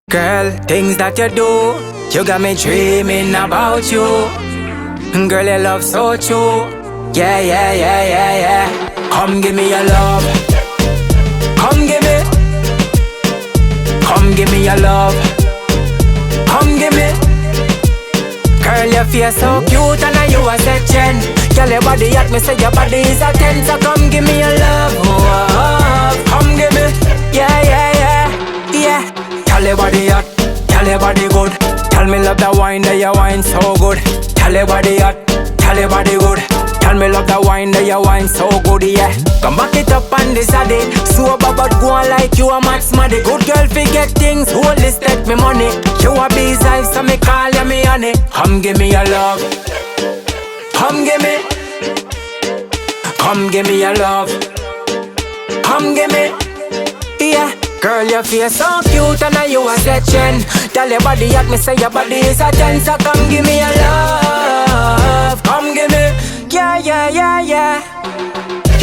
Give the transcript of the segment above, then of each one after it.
Girl, things that you do, you got me dreaming about you. Girl, your love so true. Yeah, yeah, yeah, yeah, yeah. Come give me your love. Come give me. Come give me your love. Come give me. Girl, your face so cute and you a section. Girl, your body hot, me say your body is a 10. So come give me your love. Oh, come give me. Yeah, yeah, yeah, yeah. Tell your body hot, tell your body good. Tell me love the wine, that your wine so good. Tell your body hot, tell your body good. Tell me love the wine, that your wine so good, yeah. Come back it up on this a day. Sober but go on like you a mad smarty. Good girl forget things, hold this take me money. You a bee's eyes, so me call you me honey. Come give me your love. Come give me. Come give me your love. Come give me. Yeah. Girl, your face so cute and you a section. Tell your body hot, me say your body is a 10. So come give me your love. Come give me. Yeah, yeah, yeah, yeah.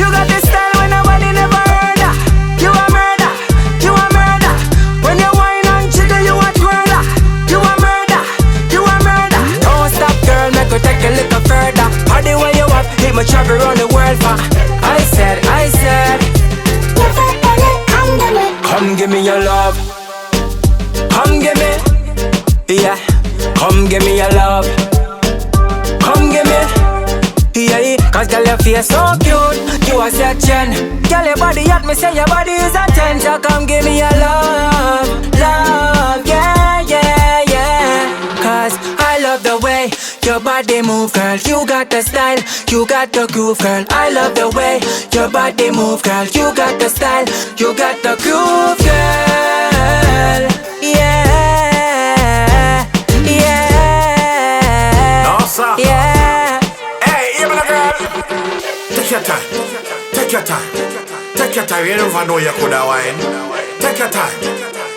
You got this style when nobody never heard of. You a murder, you a murder. When you whine and jiggle, you a twirler. You a murder, you a murder. Don't stop, girl, make her take a little further. Party where you up, hit me travel around the world for. I said come give me your love. Come give me. Yeah. Come give me your love. Come give me. Yeah. Cause girl your face so cute, you a section. Girl your body hot, me say your body is a 10. So come give me your love. Love, yeah, yeah, yeah. Cause I love the way your body move, girl. You got the style, you got the groove, girl. I love the way your body move, girl. You got the style, you got the groove, girl. Yeah, yeah, no, sir. yeah. Hey, even a girl. Take your time, take your time, take your time. You never know you coulda wine. Take your time,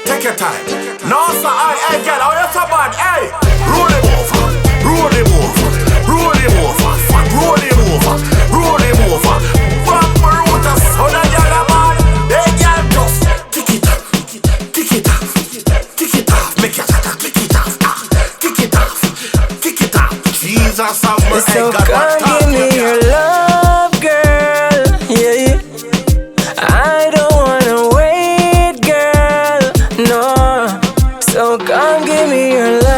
take your time. No, sir. Hey, girl, how you so bad? Hey, roll him over, roll him over, roll him over, roll him over, roll him over. Bumper root a son of your man. Hey, girl, just kick it off, kick it off, kick it off. Make your tata kick it off, kick it off, kick it off. Jesus have mercy, So God, come give me your love, girl. Yeah, I don't wanna wait, girl. No. So come give me your love.